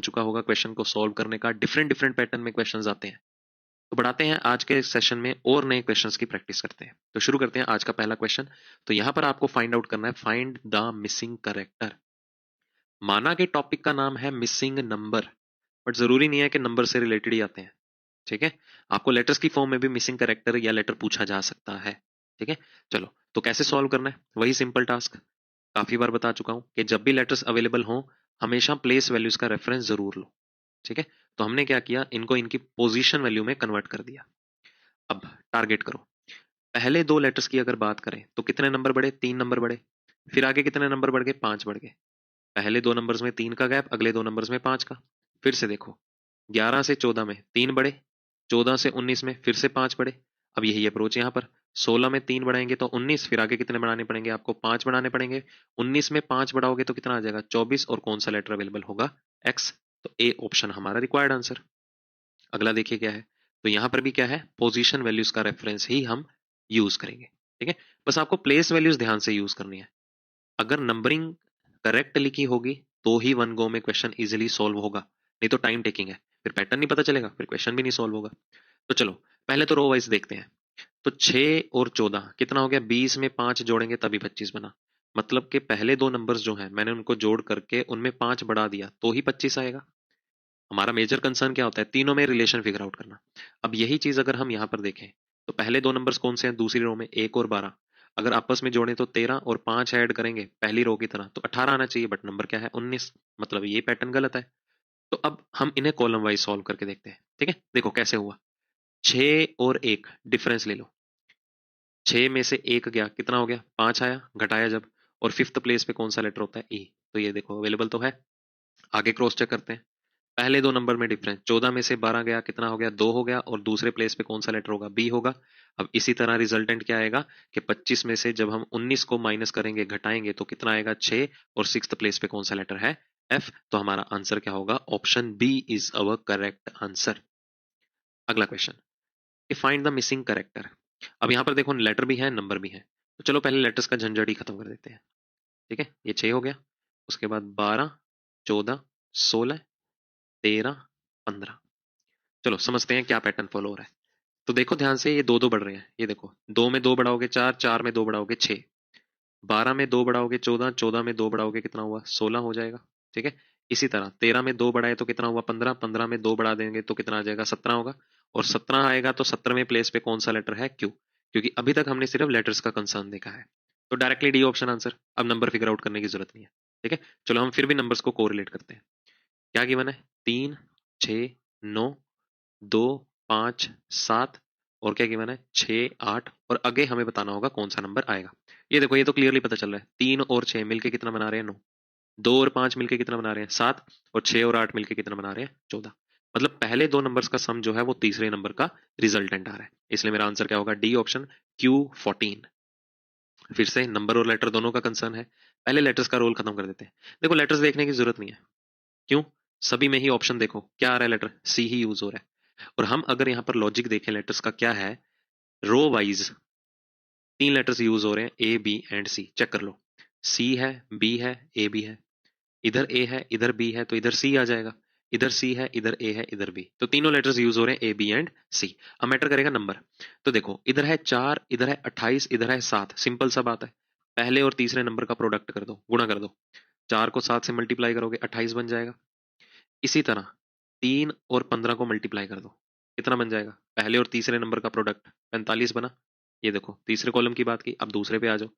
चुका होगा क्वेश्चन को सॉल्व करने का। डिफरेंट डिफरेंट पैटर्न में क्वेश्चंस आते हैं। तो बढ़ाते हैं आज के सेशन में और नए क्वेश्चंस की प्रैक्टिस करते हैं। तो शुरू करते हैं आज का पहला क्वेश्चन। तो यहाँ पर आपको फाइंड आउट करना है फाइंड द मिसिंग करेक्टर। माना कि टॉपिक का नाम है मिसिंग नंबर, बट जरूरी नहीं है कि नंबर से रिलेटेड ही आते हैं। ठीक है, आपको लेटर्स की फॉर्म में भी मिसिंग करेक्टर या लेटर पूछा जा सकता है। ठीक है, चलो तो कैसे सॉल्व करना है, वही सिंपल टास्क। काफी बार बता चुका हूं कि जब भी लेटर्स अवेलेबल हो हमेशा प्लेस वैल्यूज का रेफरेंस जरूर लो। ठीक है, तो हमने क्या किया, इनको इनकी पोजीशन वैल्यू में कन्वर्ट कर दिया। अब टारगेट करो। पहले दो लेटर्स की अगर बात करें तो कितने नंबर बढ़े, 3 नंबर बढ़े। फिर आगे कितने नंबर बढ़ गए, 5 बढ़ गए। पहले दो नंबर्स में 3 का गैप, अगले दो नंबर्स में 5 का। फिर से देखो, 11 से 14 में 3 बढ़े, 14 से 19 में फिर से 5 बढ़े। अब यही अप्रोच यहाँ पर, 16 में 3 बढ़ाएंगे तो 19, फिर आगे कितने बढ़ाने पड़ेंगे, आपको 5 बढ़ाने पड़ेंगे। 19 में 5 बढ़ाओगे तो कितना आ जाएगा, 24। और कौन सा लेटर अवेलेबल होगा, एक्स। तो ए ऑप्शन हमारा रिक्वायर्ड आंसर। अगला देखिए क्या है, तो यहाँ पर भी क्या है, पोजीशन वैल्यूज का रेफरेंस ही हम यूज करेंगे। ठीक है, बस आपको प्लेस वैल्यूज ध्यान से यूज करनी है। अगर नंबरिंग करेक्ट लिखी होगी तो ही वन गो में क्वेश्चन इजीली सॉल्व होगा, नहीं तो टाइम टेकिंग है, फिर पैटर्न नहीं पता चलेगा, फिर क्वेश्चन भी नहीं सॉल्व होगा। तो चलो पहले तो रो वाइज देखते हैं। तो 6 और 14 कितना हो गया, 20 में 5 जोड़ेंगे तभी 25 बना। मतलब कि पहले दो नंबर्स जो हैं मैंने उनको जोड़ करके उनमें 5 बढ़ा दिया तो ही 25 आएगा। हमारा मेजर कंसर्न क्या होता है, तीनों में रिलेशन फिगर आउट करना। अब यही चीज अगर हम यहाँ पर देखें तो पहले दो नंबर्स कौन से हैं, दूसरी रो में 1 और 12। अगर आपस में जोड़ें तो 13 और 5 ऐड करेंगे पहली रो की तरह तो 18 आना चाहिए, बट नंबर क्या है 19। मतलब ये पैटर्न गलत है। तो अब हम इन्हें कॉलम वाइज सॉल्व करके देखते हैं। ठीक है, देखो कैसे हुआ। 6 और 1 डिफरेंस ले लो। 6 में से 1 गया, कितना हो गया, 5 आया, घटाया जब। और फिफ्थ प्लेस पे कौन सा लेटर होता है, ई। तो ये देखो अवेलेबल तो है। आगे क्रॉस चेक करते हैं। पहले दो नंबर में डिफरेंस, 14 में से 12 गया, कितना हो गया, 2 हो गया। और दूसरे प्लेस पे कौन सा लेटर होगा, बी होगा। अब इसी तरह रिजल्टेंट क्या आएगा कि 25 में से जब हम 19 को माइनस करेंगे, घटाएंगे, तो कितना आएगा, 6। और सिक्स्थ प्लेस पे कौन सा लेटर है, एफ। तो हमारा आंसर क्या होगा, option B is our correct answer. अगला question, find the missing character. अब यहाँ पर देखो लेटर भी है नंबर भी है, तो चलो पहले लेटर्स का झंझट ही खत्म कर देते हैं। ठीक है, ये 6 हो गया, उसके बाद 12, 14, 16, 13, 15। चलो समझते हैं क्या पैटर्न फॉलो हो रहा है। तो देखो ध्यान से, ये दो दो बढ़ रहे हैं। ये देखो, 2 में 2 बढ़ाओगे 4, 4 में 2 बढ़ाओगे 6, 12 में 2 बढ़ाओगे 14, 14 में 2 बढ़ाओगे कितना हुआ, 16 हो जाएगा। ठीक है, इसी तरह 13 में 2 बढ़ाए तो कितना हुआ, 15, 15 में 2 बढ़ा देंगे तो कितना आ जाएगा, 17 होगा। और 17 आएगा तो 17वें प्लेस पे कौन सा लेटर है, क्यू। क्योंकि अभी तक हमने सिर्फ लेटर्स का कंसर्न देखा है, तो डायरेक्टली डी ऑप्शन आंसर। अब नंबर फिगर आउट करने की जरूरत नहीं है। ठीक है, चलो हम फिर भी नंबर्स को कोरिलेट करते हैं। क्या गिवन है, 3, 6, 9, 2, 5, 7। और क्या गिवन है, 6, 8। और आगे हमें बताना होगा कौन सा नंबर आएगा। ये देखो, ये तो क्लियरली पता चल रहा है, 3 और 6 मिलके कितना बना रहे हैं, 9। 2 और 5 मिलके कितना बना रहे हैं, 7। और 6 और 8 मिलके कितना बना रहे हैं, 14। मतलब पहले दो नंबर्स का सम जो है वो तीसरे नंबर का रिजल्टेंट आ रहा है। इसलिए मेरा आंसर क्या होगा, डी ऑप्शन, Q14। फिर से नंबर और लेटर दोनों का कंसर्न है, पहले लेटर्स का रोल खत्म कर देते हैं। देखो लेटर्स देखने की जरूरत नहीं है, क्यों, सभी में ही ऑप्शन देखो क्या आ रहा है, लेटर सी ही यूज हो रहा है। और हम अगर यहाँ पर लॉजिक देखें लेटर्स का क्या है, रो वाइज 3 लेटर्स यूज हो रहे हैं, A B and C. Check कर लो, सी है, बी है, ए बी है। इधर ए है, इधर बी है, तो इधर सी आ जाएगा। इधर सी है, इधर ए है, इधर बी। तो तीनों लेटर्स यूज हो रहे हैं, ए बी एंड सी। अब मैटर करेगा नंबर। तो देखो इधर है 4, इधर है 28, इधर है 7। सिंपल सा बात है, पहले और तीसरे नंबर का प्रोडक्ट कर दो, गुणा कर दो। 4 को 7 से मल्टीप्लाई करोगे 28 बन जाएगा। इसी तरह 3 और 15 को मल्टीप्लाई कर दो, कितना बन जाएगा, पहले और तीसरे नंबर का प्रोडक्ट 45 बना। ये देखो तीसरे कॉलम की बात की, अब दूसरे पे आ जाओ।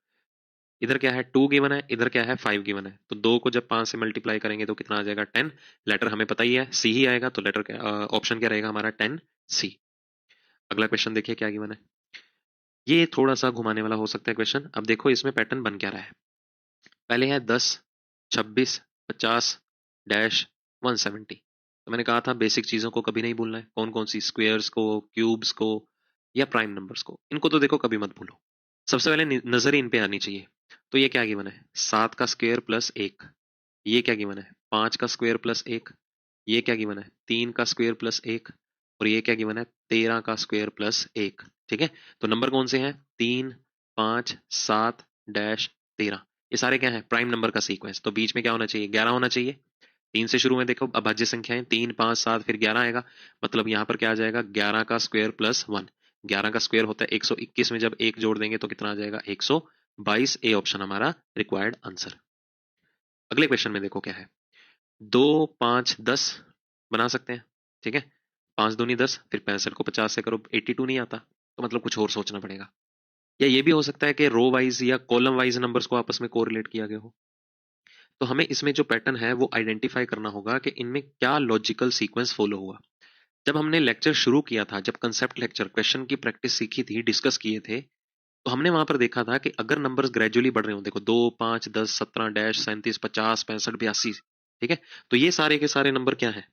इधर क्या है, 2 गिवन है, इधर क्या है, 5 गिवन है। तो 2 को जब 5 से मल्टीप्लाई करेंगे तो कितना आ जाएगा, 10। लेटर हमें पता ही है, सी ही आएगा। तो लेटर ऑप्शन क्या रहेगा हमारा, 10 सी। अगला क्वेश्चन देखिए क्या गिवन है। ये थोड़ा सा घुमाने वाला हो सकता है क्वेश्चन। अब देखो इसमें पैटर्न बन क्या रहा है। पहले है 10, 26, 50 डैश 170। तो मैंने कहा था बेसिक चीजों को कभी नहीं भूलना है, कौन कौन सी, स्क्वेयर्स को, क्यूब्स को, या प्राइम नंबर्स को। इनको तो देखो कभी मत भूलो, सबसे पहले नजर इन पे आनी चाहिए। तो ये क्या गिवन है, 7 का स्क्वायर प्लस 1। ये क्या गिवन है, 5 का स्क्वायर प्लस 1। ये क्या गिवन है, 3 का स्क्वायर प्लस 1। और ये क्या गिवन है, 13 का स्क्वायर प्लस 1। ठीक है, तो नंबर कौन से हैं, 3, 5, 7 डैश 13। ये सारे क्या है, प्राइम नंबर का सीक्वेंस। तो बीच में क्या होना चाहिए, 11 होना चाहिए। 3 से शुरू में देखो अभाज्य संख्याएं 3, 5, 7 फिर 11 आएगा, मतलब यहाँ पर क्या आ जाएगा 11 का स्क्वायर प्लस 1। 11 का स्क्वायर होता है 121 में जब 1 जोड़ देंगे तो कितना आ जाएगा 122। ए ऑप्शन हमारा रिक्वायर्ड आंसर। अगले क्वेश्चन में देखो क्या है, 2, 5, 10 बना सकते हैं, ठीक है। 5 दूनी 10, फिर 65 को 50 से करो, 82 नहीं आता, तो मतलब कुछ और सोचना पड़ेगा। या ये भी हो सकता है कि रो वाइज या कॉलम वाइज नंबर्स को आपस में कोरिलेट किया गया हो। तो हमें इसमें जो पैटर्न है वो आइडेंटिफाई करना होगा कि इनमें क्या लॉजिकल सीक्वेंस फॉलो हुआ। जब हमने लेक्चर शुरू किया था, जब कंसेप्ट लेक्चर क्वेश्चन की प्रैक्टिस सीखी थी, डिस्कस किए थे, तो हमने वहां पर देखा था कि अगर नंबर्स ग्रेजुअली बढ़ रहे हो, देखो 2, 5, 10, 17, डैश 37, 50, 65, 82, ठीक है, तो ये सारे के सारे नंबर क्या है,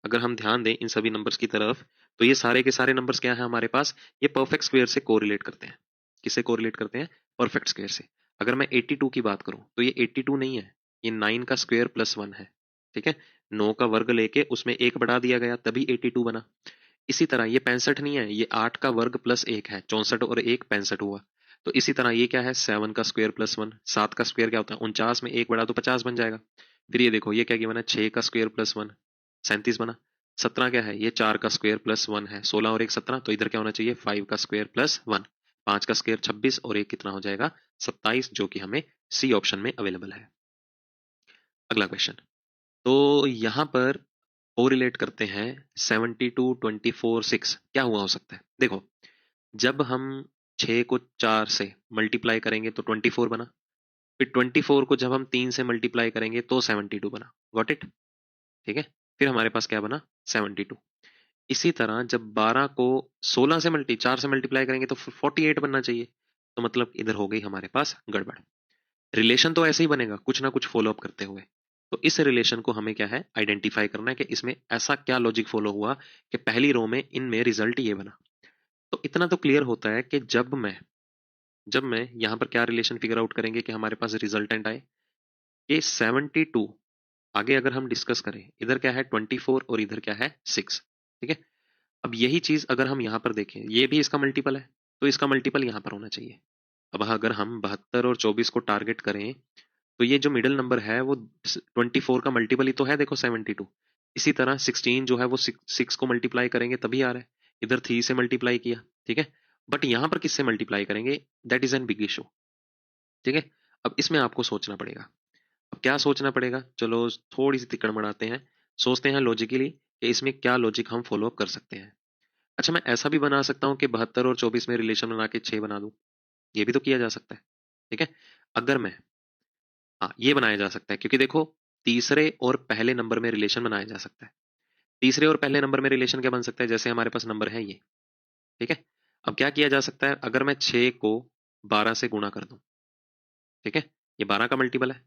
अगर हम ध्यान दें इन सभी नंबर्स की तरफ, तो ये सारे के सारे नंबर्स क्या है हमारे पास, ये परफेक्ट स्क्वायर से कोरिलेट करते हैं। किससे कोरिलेट करते हैं, परफेक्ट स्क्वायर से। अगर मैं 82 की बात करूं तो ये 82 नहीं है, ये 9 का स्क्वायर प्लस 1 है, ठीक है। 9 का वर्ग लेके उसमें एक बढ़ा दिया गया तभी 82 बना। इसी तरह ये 65 नहीं है, ये 8 का वर्ग प्लस 1 है, 64 और 1 65 हुआ। तो इसी तरह ये क्या है 7 का स्क्वायर प्लस 1, 7 का स्क्वायर क्या होता है 49 में एक बढ़ा तो 50 बन जाएगा। फिर ये देखो ये क्या बना 6 का स्क्वायर प्लस 1, 37 बना। 17 क्या है, ये 4 का स्क्वायर प्लस 1 है, 16 और 1 17, तो इधर क्या होना चाहिए 5 का स्क्वायर प्लस 1। 5 का स्क्वायर 26 और 1 कितना हो जाएगा 27, जो कि हमें सी ऑप्शन में अवेलेबल है। अगला क्वेश्चन, तो यहां पर कोरिलेट करते हैं 72, 24, 6 क्या हुआ हो सकता है। देखो जब हम 6 को 4 से मल्टीप्लाई करेंगे तो 24 बना, फिर 24 को जब हम 3 से मल्टीप्लाई करेंगे तो 72 बना, गॉट इट, ठीक है। फिर हमारे पास क्या बना 72। इसी तरह जब 12 को 16 से 4 से मल्टीप्लाई करेंगे तो 48 बनना चाहिए, तो मतलब इधर हो गई हमारे पास गड़बड़। रिलेशन तो ऐसे ही बनेगा कुछ ना कुछ फॉलो अप करते हुए, तो इस रिलेशन को हमें क्या है आइडेंटिफाई करना है कि इसमें ऐसा क्या लॉजिक फॉलो हुआ कि पहली रो में इनमें रिजल्ट ये बना। तो इतना तो क्लियर होता है कि जब मैं यहां पर क्या रिलेशन फिगर आउट करेंगे कि हमारे पास रिजल्टेंट आए कि 72, आगे अगर हम डिस्कस करें इधर क्या है 24 और इधर क्या है 6, ठीक है। अब यही चीज अगर हम यहां पर देखें ये भी इसका मल्टीपल है, तो इसका मल्टीपल यहां पर होना चाहिए। अब अगर हम 72 और 24 को टारगेट करें तो ये जो मिडिल नंबर है वो 24 का मल्टीपल ही तो है, देखो 72। इसी तरह 16 जो है वो 6 को मल्टीप्लाई करेंगे तभी आ रहा है, इधर 3 से मल्टीप्लाई किया, ठीक है। बट यहां पर किससे मल्टीप्लाई करेंगे, that is an big issue, ठीक है। अब इसमें आपको सोचना पड़ेगा। अब क्या सोचना पड़ेगा, चलो थोड़ी सी तिकड़ मराते हैं, सोचते हैं लॉजिकली कि इसमें क्या लॉजिक हम फॉलो अप कर सकते हैं। अच्छा मैं ऐसा भी बना सकता हूँ कि 72 और 24 में रिलेशन बना के 6 बना दूं, ये भी तो किया जा सकता है, ठीक है। अगर मैं, हाँ ये बनाया जा सकता है क्योंकि देखो तीसरे और पहले नंबर में रिलेशन बनाया जा सकता है। तीसरे और पहले नंबर में रिलेशन क्या बन सकता है, जैसे हमारे पास नंबर है ये, ठीक है। अब क्या किया जा सकता है, अगर मैं 6 को 12 से गुणा कर दूं, ठीक है, ये 12 का मल्टीपल है,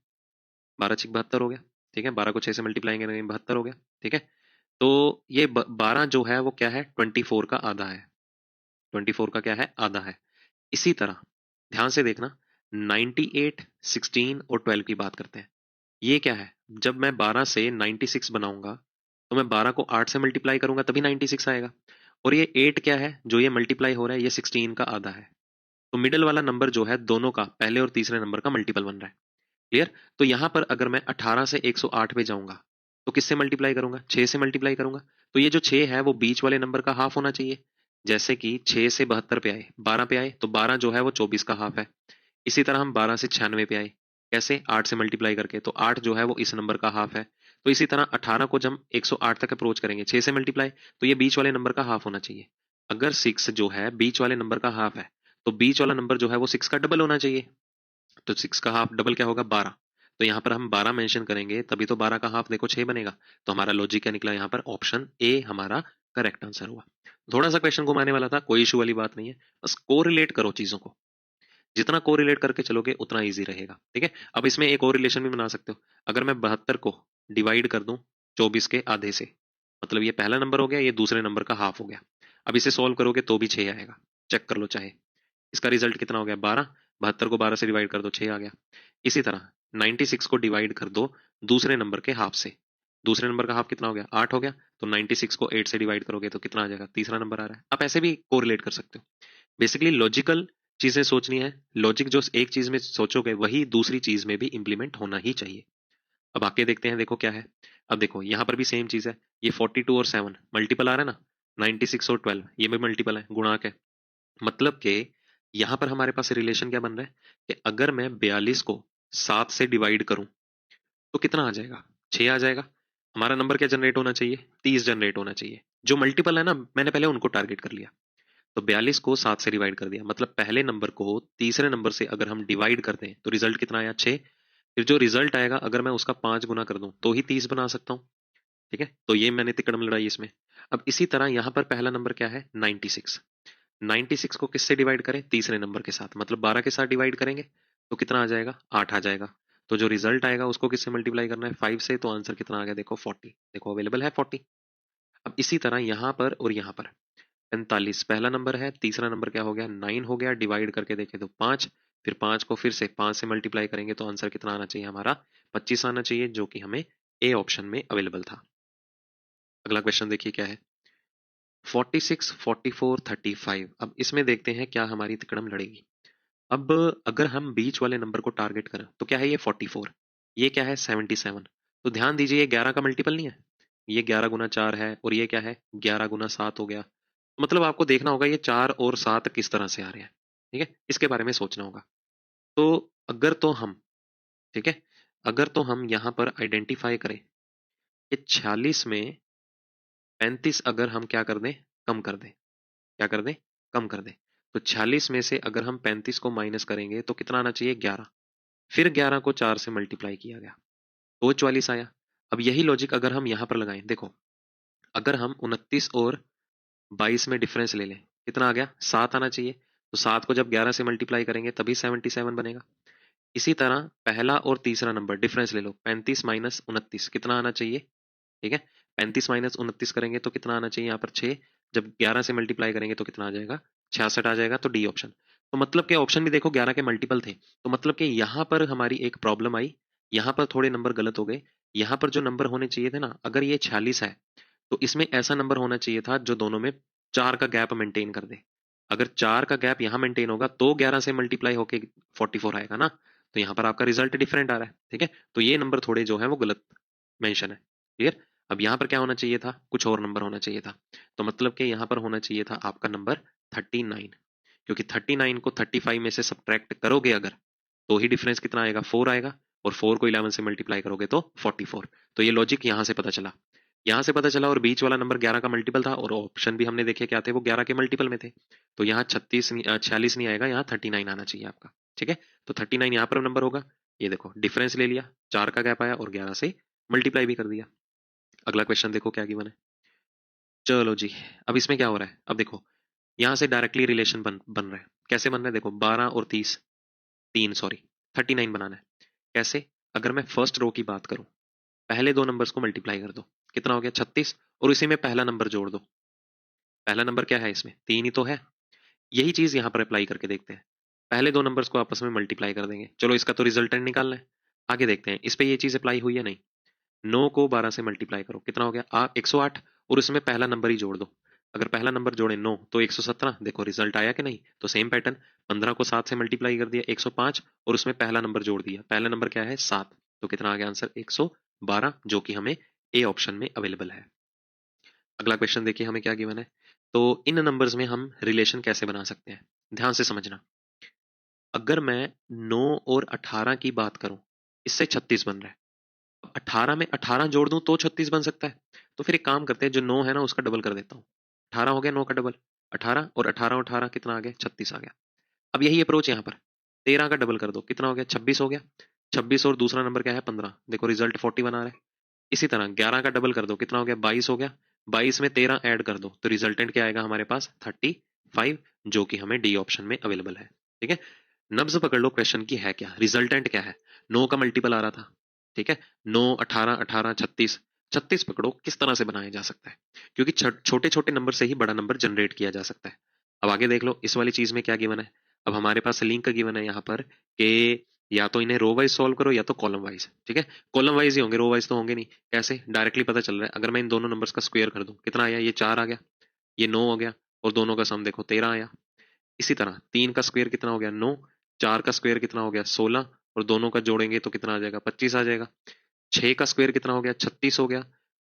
12 6 72 हो गया, ठीक है। 12 को 6 से मल्टीप्लाई करेंगे 72 हो गया, ठीक है। तो ये 12 जो है वो क्या है 24 का आधा है, 24 का क्या है आधा है। इसी तरह ध्यान से देखना 98, 16 और 12 की बात करते हैं, ये क्या है, जब मैं 12 से 96 बनाऊंगा तो मैं 12 को 8 से मल्टीप्लाई करूंगा तभी 96 आएगा। और ये 8 क्या है जो ये मल्टीप्लाई हो रहा है, ये 16 का आधा है। तो मिडिल वाला नंबर जो है दोनों का पहले और तीसरे नंबर का मल्टीपल बन रहा है, क्लियर। तो यहां पर अगर मैं 18 से 108 पे जाऊंगा तो किससे मल्टीप्लाई करूंगा 6 से मल्टीप्लाई करूंगा। तो ये जो 6 है वो बीच वाले नंबर का हाफ होना चाहिए, जैसे कि 6 से 72 पे आए 12 पे आए तो 12 जो है वो 24 का हाफ है। इसी तरह हम 12 से 96 पे आए कैसे 8 से मल्टीप्लाई करके, तो 8 जो है वो इस नंबर का हाफ है। तो इसी तरह 18 को जब 108 तक अप्रोच करेंगे 6 से मल्टीप्लाई, तो ये बीच वाले नंबर का हाफ होना चाहिए। अगर 6 जो है बीच वाले नंबर का हाफ है तो बीच वाला नंबर जो है वो 6 का डबल होना चाहिए। तो 6 का हाफ डबल क्या होगा 12, तो यहाँ पर हम 12 मेंशन करेंगे तभी तो 12 का हाफ देखो 6 बनेगा। तो हमारा लॉजिक क्या निकला, यहाँ पर ऑप्शन ए हमारा करेक्ट आंसर हुआ। थोड़ा सा क्वेश्चन घुमाने वाला था, कोई इशू वाली बात नहीं है, बस कोरिलेट करो चीजों को, जितना कोरिलेट करके चलोगे उतना इजी रहेगा, ठीक है। अब इसमें एक और रिलेशन भी बना सकते हो, अगर मैं 72 को डिवाइड कर दूं 24 के आधे से, मतलब ये पहला नंबर हो गया ये दूसरे नंबर का हाफ हो गया। अब इसे सॉल्व करोगे तो भी 6 आएगा, चेक कर लो चाहे, इसका रिजल्ट कितना हो गया 12, 72 को 12 से डिवाइड कर दो 6 आ गया। इसी तरह 96 को डिवाइड कर दो दूसरे नंबर के हाफ से, दूसरे नंबर का हाफ कितना हो गया 8 हो गया, तो 96 को 8 से डिवाइड करोगे तो कितना आ जाएगा तीसरा नंबर आ रहा है। आप ऐसे भी कोरिलेट कर सकते हो, बेसिकली लॉजिकल चीजें सोचनी है, लॉजिक जो एक चीज में सोचोगे वही दूसरी चीज में भी इंप्लीमेंट होना ही चाहिए। अब आगे देखते हैं, देखो क्या है, अब देखो यहाँ पर भी सेम चीज है, ये 42 और 7 मल्टीपल आ रहा है ना, 96 और 12 ये भी मल्टीपल है, गुणाक है। मतलब कि यहाँ पर हमारे पास रिलेशन क्या बन रहा है कि अगर मैं 42 को 7 से डिवाइड करूं तो कितना आ जाएगा, 6 आ जाएगा। हमारा नंबर क्या जनरेट होना चाहिए, 30 जनरेट होना चाहिए। जो मल्टीपल है ना, मैंने पहले उनको टारगेट कर लिया। तो 42 को 7 से डिवाइड कर दिया, मतलब पहले नंबर को तीसरे नंबर से अगर हम डिवाइड कर दें तो रिजल्ट कितना आया, 6। फिर जो रिजल्ट आएगा अगर मैं उसका 5 गुना कर दूं तो ही 30 बना सकता हूँ। ठीक है, तो ये मैंने तिकड़म लड़ाई इसमें। अब इसी तरह यहाँ पर पहला नंबर क्या है, 96। 96 को किससे डिवाइड करें, तीसरे नंबर के साथ, मतलब 12 के साथ डिवाइड करेंगे तो कितना आ जाएगा, 8 आ जाएगा। तो जो रिजल्ट आएगा उसको किससे मल्टीप्लाई करना है, 5 से, तो आंसर कितना आ गया देखो, 40। देखो अवेलेबल है 40। अब इसी तरह यहाँ पर और यहाँ पर 45 पहला नंबर है, तीसरा नंबर क्या हो गया, 9 हो गया, डिवाइड करके देखे तो 5। फिर 5 को फिर से 5 से मल्टीप्लाई करेंगे तो आंसर कितना आना चाहिए हमारा, 25 आना चाहिए, जो कि हमें ए ऑप्शन में अवेलेबल था। अगला क्वेश्चन देखिए क्या है, 46, 44, 35। अब इसमें देखते हैं क्या हमारी तिकड़म लड़ेगी। अब अगर हम बीच वाले नंबर को टारगेट करें तो क्या है, ये 44, ये क्या है 77। तो ध्यान दीजिए ये 11 का मल्टीपल नहीं है, ये 11 गुना 4 है, और ये क्या है 11 गुना 7 हो गया। मतलब आपको देखना होगा ये 4 और 7 किस तरह से आ रहे हैं, ठीक है, इसके बारे में सोचना होगा। तो अगर तो हम, ठीक है, अगर तो हम यहाँ पर आइडेंटिफाई करें कि 46 में 35 अगर हम क्या कर दें, कम कर दें, क्या कर दें, कम कर दें, तो 46 में से अगर हम 35 को माइनस करेंगे तो कितना आना चाहिए, 11। फिर 11 को 4 से मल्टीप्लाई किया गया तो 44 आया। अब यही लॉजिक अगर हम यहां पर लगाएं, देखो अगर हम 29 और 22 में डिफरेंस ले लें, कितना आ गया, 7 आना चाहिए। तो 7 को जब 11 से मल्टीप्लाई करेंगे तभी 77 बनेगा। इसी तरह पहला और तीसरा नंबर डिफरेंस ले लो, 35 माइनस 29 कितना आना चाहिए, ठीक है, 35 माइनस 29 करेंगे तो कितना आना चाहिए यहाँ पर 6। जब 11 से मल्टीप्लाई करेंगे तो कितना आ जाएगा, 66 आ जाएगा। तो डी ऑप्शन। तो मतलब कि ऑप्शन भी देखो 11 के मल्टीपल थे, तो मतलब कि यहाँ पर हमारी एक प्रॉब्लम आई, यहाँ पर थोड़े नंबर गलत हो गए। यहाँ पर जो नंबर होने चाहिए थे ना, अगर ये 46 है तो इसमें ऐसा नंबर होना चाहिए था जो दोनों में 4 का गैप मेंटेन कर दे। अगर 4 का गैप यहाँ मेंटेन होगा तो 11 से मल्टीप्लाई होके 44 आएगा ना। तो यहाँ पर आपका रिजल्ट डिफरेंट आ रहा है, ठीक है। तो ये नंबर थोड़े जो है वो गलत मेंशन है, क्लियर। अब यहाँ पर क्या होना चाहिए था, कुछ और नंबर होना चाहिए था। तो मतलब कि यहाँ पर होना चाहिए था आपका नंबर 39, क्योंकि 39 को 35 में से सब्ट्रैक्ट करोगे अगर, तो ही डिफरेंस कितना आएगा, 4 आएगा। और 4 को 11 से मल्टीप्लाई करोगे तो 44। तो ये लॉजिक यहाँ से पता चला, यहाँ से पता चला। और बीच वाला नंबर 11 का मल्टीपल था, और ऑप्शन भी हमने देखे क्या थे, वो 11 के मल्टीपल में थे। तो यहाँ 46 नहीं आएगा, यहाँ 39 आना चाहिए आपका, ठीक है। तो 39 यहाँ पर नंबर होगा। ये देखो डिफरेंस ले लिया, 4 का गैप आया और 11 से मल्टीप्लाई भी कर दिया। अगला क्वेश्चन देखो क्या गिवन है। चलो जी, अब इसमें क्या हो रहा है, अब देखो यहाँ से डायरेक्टली रिलेशन बन बन रहा है। कैसे बन रहा है, देखो 12 और 30, 39 बनाना है। कैसे, अगर मैं फर्स्ट रो की बात करूं, पहले दो नंबर्स को मल्टीप्लाई कर दो, कितना हो गया 36, और इसी में पहला नंबर जोड़ दो। पहला नंबर क्या है इसमें, 3 ही तो है। यही चीज यहाँ पर अप्लाई करके देखते हैं। पहले दो नंबर्स को आपस में मल्टीप्लाई कर देंगे, चलो इसका तो रिजल्टेंट निकालना है। आगे देखते हैं इस पे ये चीज अप्लाई हुई है नहीं। 9 को 12 से मल्टीप्लाई करो, कितना हो गया 108, और उसमें पहला नंबर ही जोड़ दो। अगर पहला नंबर जोड़े 9 तो 117, देखो रिजल्ट आया कि नहीं। तो सेम पैटर्न, 15 को 7 से मल्टीप्लाई कर दिया 105, और उसमें पहला नंबर जोड़ दिया, पहला नंबर क्या है 7। तो कितना आ गया आंसर 112, जो कि हमें ए ऑप्शन में अवेलेबल है। अगला क्वेश्चन देखिए हमें क्या गिवन है। तो इन नंबर्स में हम रिलेशन कैसे बना सकते हैं, ध्यान से समझना। अगर मैं 9 और 18 की बात करूं, इससे 36 बन रहा है। 18 में 18 जोड़ दूं तो 36 बन सकता है। तो फिर एक काम करते हैं, जो 9 है ना उसका डबल कर देता हूँ। 18 हो गया 9 का डबल, 18, और 18 कितना आ गया 36 आ गया। अब यही अप्रोच यहाँ पर, 13 का डबल कर दो, कितना हो गया 26 हो गया। 26 और दूसरा नंबर क्या है 15, देखो रिजल्ट 40 बना रहा है। इसी तरह 11 का डबल कर दो, कितना हो गया 22 हो गया। 22 में 13 ऐड कर दो तो रिजल्टेंट क्या आएगा हमारे पास 35, जो कि हमें डी ऑप्शन में अवेलेबल है, ठीक है। नब्ज पकड़ लो क्वेश्चन की है क्या, रिजल्टेंट क्या है। 9 का मल्टीपल आ रहा था, ठीक है। 9, 18, 18, 36, 36 पकड़ो किस तरह से बनाया जा सकता है, क्योंकि छोटे छोटे नंबर से ही बड़ा नंबर जनरेट किया जा सकता है। अब आगे देख लो इस वाली चीज में क्या गिवन है। अब हमारे पास लिंक गिवन है यहाँ पर कि या तो इन्हें रो वाइज सॉल्व करो या तो कॉलम वाइज, ठीक है। कॉलम वाइज ही होंगे, रो वाइज तो होंगे नहीं। कैसे, डायरेक्टली पता चल रहा है, अगर मैं इन दोनों नंबर्स का स्क्वायर कर दूं कितना आया, ये 4 आ गया, ये 9 हो गया, और दोनों का सम देखो 13 आया। इसी तरह 3 का स्क्वायर कितना हो गया 9, 4 का स्क्वायर कितना हो गया 16, और दोनों का जोड़ेंगे तो कितना आ जाएगा 25 आ जाएगा। 6 का स्क्वायर कितना हो गया? 36 हो गया।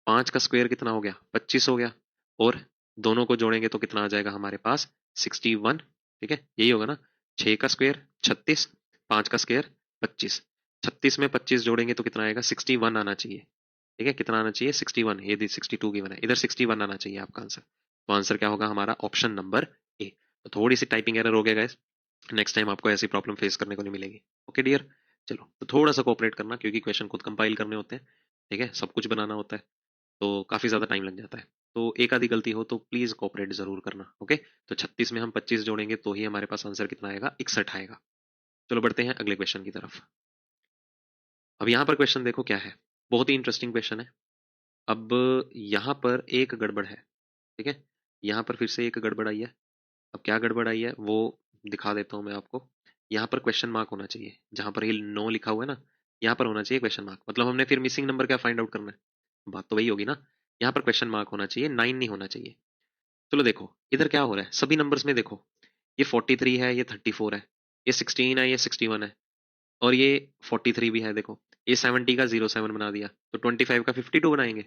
5 का स्क्वायर कितना हो गया? 25 हो गया। और दोनों को जोड़ेंगे तो कितना आ जाएगा हमारे पास? 61। ठीक है, यही होगा ना। 6 का स्क्वायर 36, 5 का स्क्वायर 25। 36 में 25 जोड़ेंगे तो कितना आएगा? 61 आना चाहिए। ठीक है, कितना आना चाहिए? 61। ये 62 गिवन है, इधर 61 आना चाहिए आपका आंसर। तो आंसर क्या होगा हमारा? Option number A. तो थोड़ी सी टाइपिंग एरर हो गया गाइस, नेक्स्ट टाइम आपको ऐसी प्रॉब्लम फेस करने को नहीं मिलेगी। ओके डियर, चलो तो थोड़ा सा कोऑपरेट करना, क्योंकि क्वेश्चन खुद कंपाइल करने होते हैं। ठीक है, सब कुछ बनाना होता है, तो काफी ज्यादा टाइम लग जाता है। तो एक आधी गलती हो तो प्लीज कोऑपरेट जरूर करना। ओके, तो 36 में हम 25 जोड़ेंगे तो ही हमारे पास आंसर कितना आएगा? 61 आएगा। चलो बढ़ते हैं अगले क्वेश्चन की तरफ। अब यहाँ पर क्वेश्चन देखो क्या है, बहुत ही इंटरेस्टिंग क्वेश्चन है। अब यहाँ पर एक गड़बड़ है। ठीक है, यहाँ पर फिर से एक गड़बड़ आई है। अब क्या गड़बड़ आई है वो दिखा देता हूँ मैं आपको। यहाँ पर क्वेश्चन मार्क होना चाहिए, जहां पर ये नो लिखा हुआ है ना, यहाँ पर होना चाहिए क्वेश्चन मार्क। मतलब हमने फिर मिसिंग नंबर क्या फाइंड आउट करना है? बात तो वही होगी ना। यहाँ पर क्वेश्चन मार्क होना चाहिए, 9 नहीं होना चाहिए। चलो देखो इधर क्या हो रहा है, सभी नंबर्स में देखो, ये 43 है, ये 34 है, ये 16 है, ये 61 है, और ये 43 भी है। देखो ये 70 का 07 बना दिया, तो 25 का 52 बनाएंगे।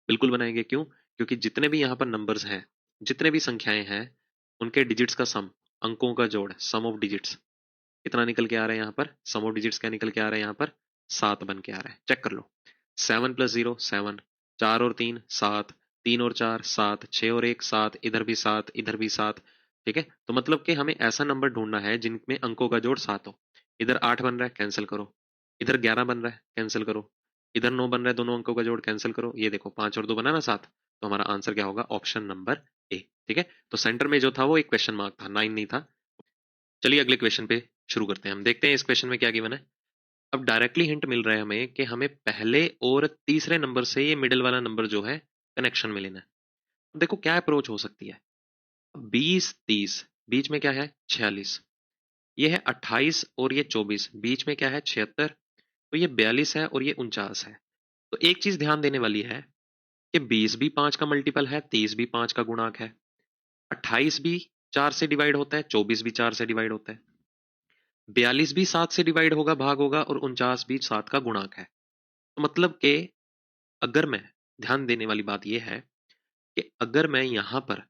बिल्कुल बनाएंगे। क्यों? क्योंकि जितने भी यहाँ पर नंबर्स हैं, जितने भी संख्याएं हैं, उनके डिजिट्स का सम, अंकों का जोड़, सम ऑफ डिजिट्स कितना निकल के आ रहा है यहाँ पर? सम ऑफ डिजिट्स क्या निकल के आ रहा है यहाँ पर? 7 बन के आ रहा है। चेक कर लो। 7 + 0 7, 4 और 3 7, 3 और 4 7, 6 और 1 7, इधर भी 7, इधर भी 7। ठीक है, तो मतलब कि हमें ऐसा नंबर ढूंढना है जिनमें अंकों का जोड़ 7 हो। इधर 8 बन रहा है, कैंसिल करो। इधर 11 बन रहा है, कैंसिल करो। इधर 9 बन रहा है, दोनों अंकों का जोड़ कैंसिल करो। ये देखो 5 और 2 बना ना 7। तो हमारा आंसर क्या होगा? Option number A. ठीक है, तो सेंटर में जो था वो एक क्वेश्चन मार्क था, 9 नहीं था। चलिए अगले क्वेश्चन पे शुरू करते हैं। हम देखते हैं इस क्वेश्चन में क्या गिवन है। अब डायरेक्टली हिंट मिल रहा है हमें कि हमें पहले और तीसरे नंबर से ये मिडिल वाला नंबर जो है कनेक्शन में लेना है। अब देखो क्या अप्रोच हो सकती है। 20 30 बीच में क्या है? 46। ये है 28 और ये 24, बीच में क्या है? 76। तो ये 42 है और ये 49 है। तो एक चीज ध्यान देने वाली है कि 20 भी 5 का मल्टीपल है, 30 भी 5 का गुणांक है, 28 भी 4 से डिवाइड होता है, 24 भी 4 से डिवाइड होता है, 42 भी 7 से डिवाइड होगा, भाग होगा, और 49 भी 7 का गुणांक है। तो मतलब कि अगर मैं, ध्यान देने वाली बात यह है कि अगर मैं यहां पर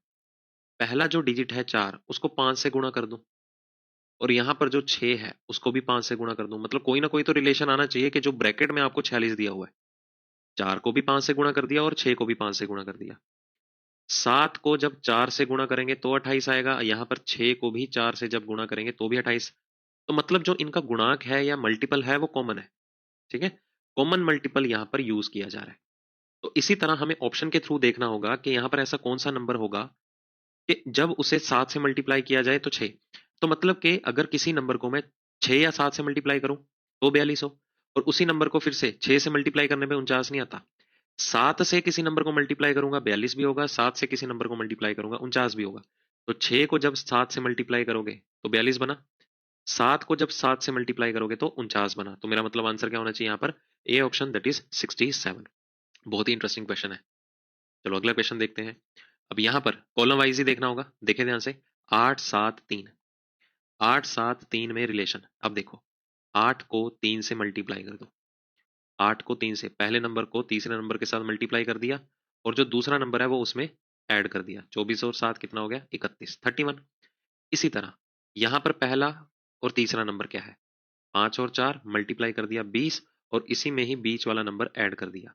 पहला जो डिजिट है 4 उसको 5 से गुणा कर दूं, और यहां पर जो 6 है उसको भी 5 से गुणा कर दूं, मतलब कोई ना कोई तो रिलेशन आना चाहिए कि जो ब्रैकेट में आपको 46 दिया हुआ है, 4 को भी 5 से गुणा कर दिया और 6 को भी 5 से गुणा कर दिया। 7 को जब 4 से गुणा करेंगे तो 28 आएगा, यहां पर 6 को भी 4 से जब गुणा करेंगे तो भी 28। तो मतलब जो इनका गुणांक है या मल्टीपल है वो कॉमन है। ठीक है, कॉमन मल्टीपल यहां पर यूज किया जा रहा है। तो इसी तरह हमें ऑप्शन के थ्रू देखना होगा कि यहां पर ऐसा कौन सा नंबर होगा कि जब उसे 7 से मल्टीप्लाई किया जाए तो 6। तो मतलब कि अगर किसी नंबर को मैं 6 या 7 से मल्टीप्लाई करूं तो 42 हो, और उसी नंबर को फिर से 6 से मल्टीप्लाई करने में 49 नहीं आता। 7 से किसी नंबर को मल्टीप्लाई करूंगा 42 भी होगा, 7 से किसी नंबर को मल्टीप्लाई करूंगा 49 भी होगा। तो 6 को जब 7 से मल्टीप्लाई करोगे तो 42 बना, 7 को जब 7 से मल्टीप्लाई करोगे तो 49 बना। तो मेरा मतलब आंसर क्या होना चाहिए यहाँ पर? A option, that is 67। बहुत ही इंटरेस्टिंग क्वेश्चन है। चलो अगला क्वेश्चन देखते हैं। अब यहाँ पर कॉलम वाइज ही देखना होगा, देखे ध्यान से। 8 7 3, 8 7 3 में रिलेशन। अब देखो 8 को 3 से मल्टीप्लाई कर दो, 8 को 3 से पहले नंबर को तीसरे नंबर के साथ मल्टीप्लाई कर दिया, और जो दूसरा नंबर है वो उसमें ऐड कर दिया। 24 और 7 कितना हो गया? 31, 31। इसी तरह यहाँ पर पहला और तीसरा नंबर क्या है? 5 और 4 मल्टीप्लाई कर दिया 20, और इसी में ही बीच वाला नंबर ऐड कर दिया।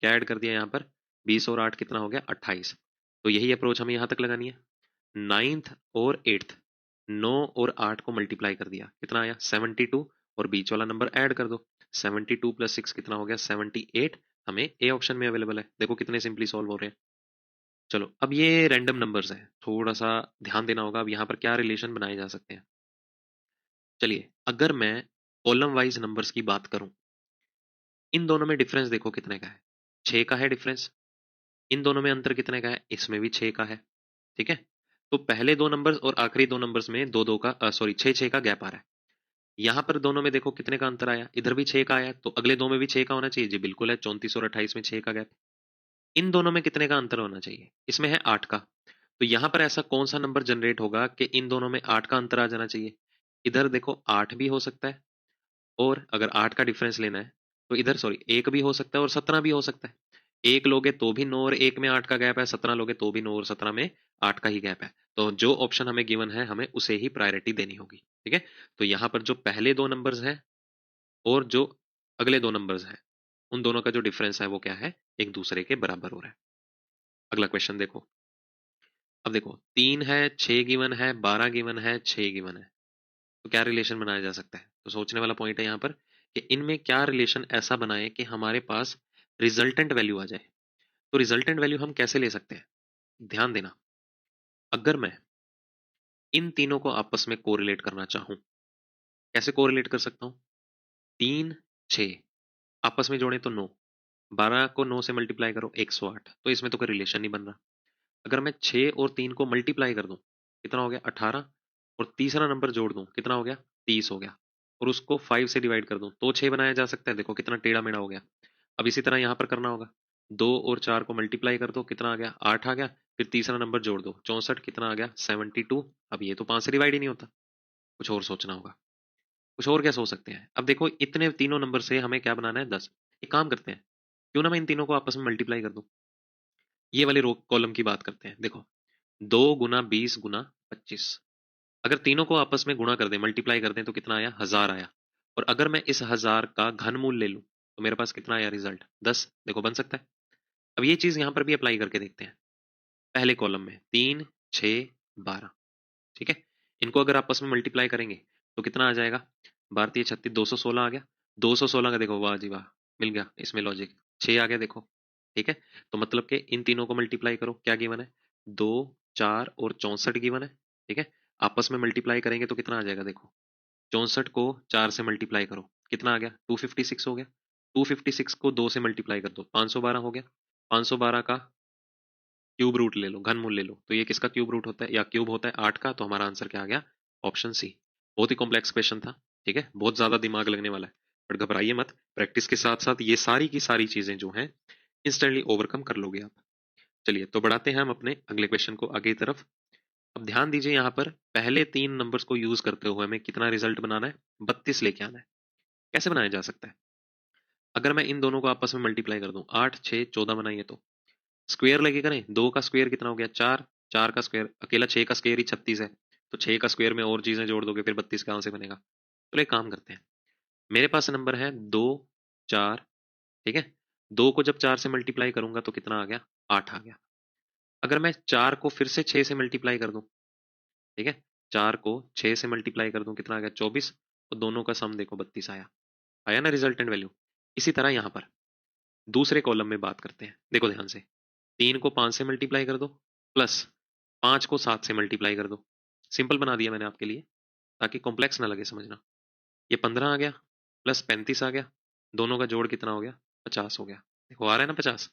क्या ऐड कर दिया यहाँ पर? 20 और 8 कितना हो गया? 28। तो यही अप्रोच हमें यहाँ तक लगानी है। 9th और 8th, 9 और 8 को मल्टीप्लाई कर दिया, कितना आया? 72, और बीच वाला नंबर ऐड कर दो। 72 + 6 कितना हो गया? 78। हमें ए ऑप्शन में अवेलेबल है। देखो कितने सिंपली सॉल्व हो रहे हैं। चलो अब ये रैंडम नंबर्स हैं, थोड़ा सा ध्यान देना होगा। अब यहाँ पर क्या रिलेशन बनाए जा सकते हैं? चलिए अगर मैं कॉलम वाइज नंबर्स की बात करूं, इन दोनों में डिफरेंस देखो कितने का है? 6 का है डिफरेंस। इन दोनों में अंतर कितने का है? इसमें भी 6 का है। ठीक है, तो पहले दो नंबर्स और आखिरी दो नंबर्स में दो दो का, सॉरी, 6 6 का गैप आ रहा है। यहाँ पर दोनों में देखो कितने का अंतर आया, इधर भी 6 का आया, तो अगले दो में भी 6 का होना चाहिए जी, बिल्कुल है। 34 और 28 में 6 का गैप। इन दोनों में कितने का अंतर होना चाहिए? इसमें है 8 का। तो यहाँ पर ऐसा कौन सा नंबर जनरेट होगा कि इन दोनों में 8 का अंतर आ जाना चाहिए? इधर देखो 8 भी हो सकता है, और अगर 8 का डिफरेंस लेना है तो इधर सॉरी 1 भी हो सकता है और 17 भी हो सकता है। 1 लोगे तो भी 9 और 1 में 8 का गैप है, 17 लोगे तो भी 9 और 17 में 8 का ही गैप है। तो जो ऑप्शन हमें गिवन है हमें उसे ही प्रायोरिटी देनी होगी। ठीक है, तो यहाँ पर जो पहले 2 नंबर्स हैं और जो अगले 2 नंबर्स हैं, उन दोनों का जो डिफरेंस है वो क्या है, एक दूसरे के बराबर हो रहा है। अगला क्वेश्चन देखो। अब देखो 3 है, 6 गिवन है, 12 गिवन है, 6 गिवन है, तो क्या रिलेशन बनाया जा सकता है? तो सोचने वाला पॉइंट है यहाँ पर कि इनमें क्या रिलेशन ऐसा बनाए कि हमारे पास रिजल्टेंट वैल्यू आ जाए। तो रिजल्टेंट वैल्यू हम कैसे ले सकते हैं, ध्यान देना। अगर मैं इन तीनों को आपस में कोरिलेट करना चाहूं, कैसे कोरिलेट कर सकता हूं? 3 6 आपस में जोड़े तो 9, 12 को 9 से मल्टीप्लाई करो 108, तो इसमें तो कोई रिलेशन नहीं बन रहा। अगर मैं 6 और 3 को मल्टीप्लाई कर दूं, कितना हो गया 18, और तीसरा नंबर जोड़ दूं, कितना हो गया 30 हो गया, और उसको 5 से डिवाइड कर दूं तो 6 बनाया जा सकता है। देखो कितना टेढ़ा मेढ़ा हो गया। अब इसी तरह यहां पर करना होगा, 2 और 4 को मल्टीप्लाई कर दो, कितना आ गया 8 आ गया, फिर तीसरा नंबर जोड़ दो 64, कितना आ गया 72। अब ये तो 5 से डिवाइड ही नहीं होता, कुछ और सोचना होगा। कुछ और क्या सोच सकते हैं? अब देखो इतने तीनों नंबर से हमें क्या बनाना है 10। एक काम करते हैं, क्यों ना मैं इन तीनों को आपस में मल्टीप्लाई कर दूं। ये वाले रो कॉलम की बात करते हैं। देखो 2 गुना 20 गुना 25, अगर तीनों को आपस में गुणा कर दें, मल्टीप्लाई कर दें, तो कितना आया 1000 आया। और अगर मैं इस 1000 का घनमूल ले लूं तो मेरे पास कितना आया रिजल्ट 10। देखो बन सकता है। अब ये चीज यहां पर भी अप्लाई करके देखते हैं। पहले कॉलम में 3 6 12, ठीक है, इनको अगर आपस में मल्टीप्लाई करेंगे तो कितना आ जाएगा, भारतीय 36 216 आ गया। 216 का देखो, वाह जी वाह, मिल गया इसमें लॉजिक। 6 आ गया देखो। ठीक है, तो मतलब कि इन तीनों को मल्टीप्लाई करो, क्या गिवन है 2 4 और 64 गिवन है। ठीक है, आपस में मल्टीप्लाई करेंगे तो कितना आ जाएगा, देखो 64 को 4 से मल्टीप्लाई करो, कितना आ गया 256 हो गया। 256 को 2 से मल्टीप्लाई कर दो 512 हो गया। 512 का क्यूब रूट ले लो, घनमूल ले लो, तो ये किसका क्यूब रूट होता है या क्यूब होता है 8 का, तो हमारा आंसर क्या आ गया, ऑप्शन सी। बहुत ही कॉम्प्लेक्स क्वेश्चन था, ठीक है, बहुत ज्यादा दिमाग लगने वाला है, बट घबराइए मत, प्रैक्टिस के साथ साथ ये सारी की सारी चीजें जो हैं इंस्टेंटली ओवरकम कर लोगे आप। चलिए तो बढ़ाते हैं हम अपने अगले क्वेश्चन को आगे की तरफ। अब ध्यान दीजिए, यहाँ पर पहले 3 नंबर्स को यूज करते हुए हमें कितना रिजल्ट बनाना है, 32 लेके आना है। कैसे बनाया जा सकता है? अगर मैं इन दोनों को आपस में मल्टीप्लाई कर दूं, 8 6 14 बनाइए, तो स्क्वायर लेके करें, 2 का स्क्वायर कितना हो गया 4, 4 का स्क्वायर, अकेला 6 का स्क्वायर ही 36 है, तो 6 का स्क्वायर में और चीजें जोड़ दोगे फिर 32 कहाँ से बनेगा। तो एक काम करते हैं, मेरे पास नंबर है 2 4, ठीक है, 2 को जब 4 से मल्टीप्लाई करूंगा तो कितना आ गया 8 आ गया। अगर मैं 4 को फिर से 6 से मल्टीप्लाई कर दूं, ठीक है, 4 को 6 से मल्टीप्लाई कर दूं, कितना आ गया 24, और दोनों का सम देखो 32 आया। आया ना रिजल्टेंट वैल्यू। इसी तरह यहां पर दूसरे कॉलम में बात करते हैं, देखो ध्यान से, 3 को 5 से मल्टीप्लाई कर दो, प्लस 5 को 7 से मल्टीप्लाई कर दो। सिंपल बना दिया मैंने आपके लिए ताकि कॉम्प्लेक्स ना लगे समझना। ये 15 आ गया, प्लस 35 आ गया, दोनों का जोड़ कितना हो गया 50 हो गया। देखो आ रहा है ना 50।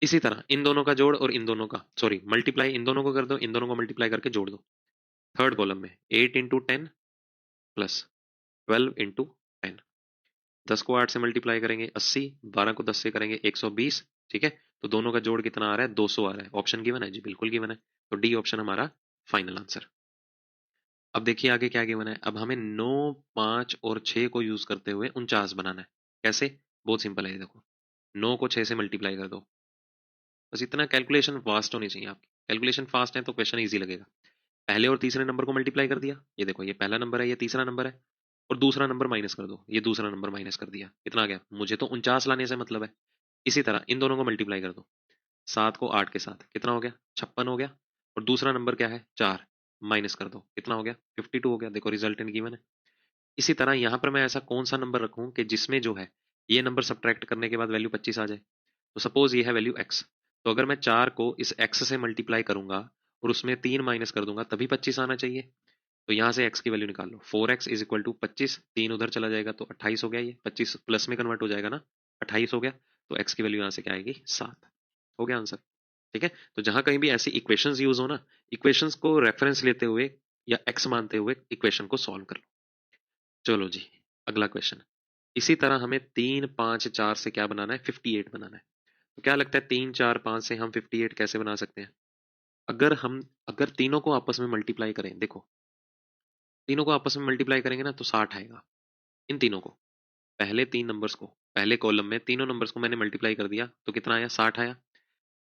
इसी तरह इन दोनों का जोड़ और इन दोनों का सॉरी मल्टीप्लाई, इन दोनों को कर दो, इन दोनों को मल्टीप्लाई करके जोड़ दो। थर्ड कॉलम में 8 इंटू 10 प्लस 12 इंटू 10, 10 को 8 से मल्टीप्लाई करेंगे 80, 12 को 10 से करेंगे 120। ठीक है, तो दोनों का जोड़ कितना आ रहा है 200 आ रहा है। ऑप्शन गिवन है जी, बिल्कुल गिवन है, तो डी ऑप्शन हमारा फाइनल आंसर। अब देखिए आगे क्या गिवन है। अब हमें 9 5 और 6 को यूज करते हुए 49 बनाना है। कैसे? बहुत सिंपल है ये, देखो 9 को 6 से मल्टीप्लाई कर दो, बस इतना। कैलकुलेशन फास्ट होनी चाहिए आपकी, कैलकुलेशन फास्ट है तो क्वेश्चन ईजी लगेगा। पहले और तीसरे नंबर को मल्टीप्लाई कर दिया, ये देखो ये पहला नंबर है, ये तीसरा नंबर है, और दूसरा नंबर माइनस कर दो, ये दूसरा नंबर माइनस कर दिया, कितना आ गया, मुझे तो 49 लाने से मतलब है। इसी तरह इन दोनों को मल्टीप्लाई कर दो, 7 को 8 के साथ, कितना हो गया 56 हो गया, और दूसरा नंबर क्या है 4, माइनस कर दो, कितना हो गया 52 हो गया। देखो रिजल्टेंट गिवन है। इसी तरह यहाँ पर मैं ऐसा कौन सा नंबर रखूं कि जिसमें जो है ये नंबर सब्ट्रैक्ट करने के बाद वैल्यू 25 आ जाए। तो सपोज ये है वैल्यू x, तो अगर मैं 4 को इस x से मल्टीप्लाई करूंगा और उसमें 3 माइनस कर दूंगा तभी 25 आना चाहिए। तो यहाँ से x की वैल्यू निकाल लो, 4x इज इक्वल टू 25, 3 उधर चला जाएगा तो 28 हो गया, ये 25 प्लस में कन्वर्ट हो जाएगा ना, 28 हो गया, तो x की वैल्यू यहाँ से क्या आएगी 7। हो गया आंसर। ठीक है, तो जहां कहीं भी ऐसी इक्वेशंस यूज हो ना, इक्वेशंस को रेफरेंस लेते हुए या x मानते हुए इक्वेशन को सॉल्व कर लो। चलो जी, अगला क्वेश्चन। इसी तरह हमें 3 5 4 से क्या बनाना है 58 बनाना है। तो क्या लगता है 3 4 5 से हम 58 कैसे बना सकते हैं? अगर तीनों को आपस में मल्टीप्लाई करें, देखो तीनों को आपस में मल्टीप्लाई करेंगे ना तो 60 आएगा। इन तीनों को, पहले 3 नंबर्स को पहले कॉलम में तीनों नंबर्स को मैंने मल्टीप्लाई कर दिया तो कितना आया, 60 आया।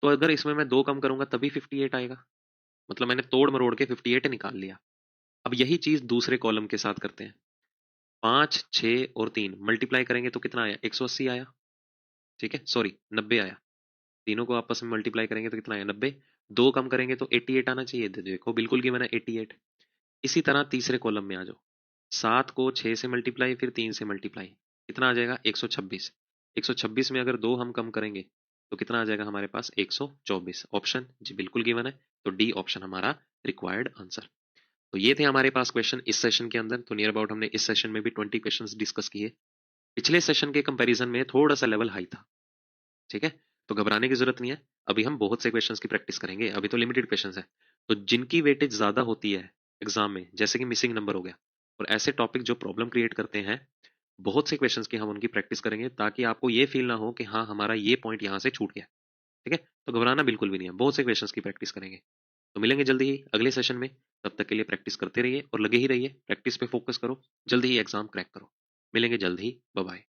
तो अगर इसमें मैं 2 कम करूंगा तभी 58 आएगा, मतलब मैंने तोड़ मरोड़ के 58 निकाल लिया। अब यही चीज दूसरे कॉलम के साथ करते हैं। 5, 6 और 3 मल्टीप्लाई करेंगे तो कितना आया, 180 आया। ठीक है, सॉरी 90 आया। तीनों को आपस में मल्टीप्लाई करेंगे तो कितना आया, 90। 2 कम करेंगे तो 88 आना चाहिए, देखो बिल्कुल गिवन है 88। इसी तरह तीसरे कॉलम में आ जाओ। 7 को 6 से मल्टीप्लाई, फिर 3 से मल्टीप्लाई, कितना आ जाएगा, 126। 126 में अगर 2 हम कम करेंगे तो कितना आ जाएगा हमारे पास, 124। ऑप्शन जी बिल्कुल गिवन है, तो डी ऑप्शन हमारा रिक्वायर्ड आंसर। तो ये थे हमारे पास क्वेश्चन इस सेशन के अंदर। तो नियर अबाउट हमने इस सेशन में भी 20 क्वेश्चंस डिस्कस किए। पिछले सेशन के कंपैरिजन में थोड़ा सा लेवल हाई था। ठीक है, तो घबराने की जरूरत नहीं है। अभी हम बहुत से क्वेश्चंस की प्रैक्टिस करेंगे, अभी तो लिमिटेड क्वेश्चंस है। तो जिनकी वेटेज ज्यादा होती है एग्जाम में, जैसे कि मिसिंग नंबर हो गया, और ऐसे टॉपिक जो प्रॉब्लम क्रिएट करते हैं, बहुत से क्वेश्चंस की हम उनकी प्रैक्टिस करेंगे, ताकि आपको ये फील ना हो कि हाँ हमारा ये पॉइंट यहाँ से छूट गया। ठीक है, तो घबराना बिल्कुल भी नहीं है, बहुत से क्वेश्चंस की प्रैक्टिस करेंगे। तो मिलेंगे जल्दी ही अगले सेशन में। तब तक के लिए प्रैक्टिस करते रहिए और लगे ही रहिए, प्रैक्टिस पे फोकस करो, जल्दी ही एग्जाम क्रैक करो। मिलेंगे जल्द ही, बाय बाय।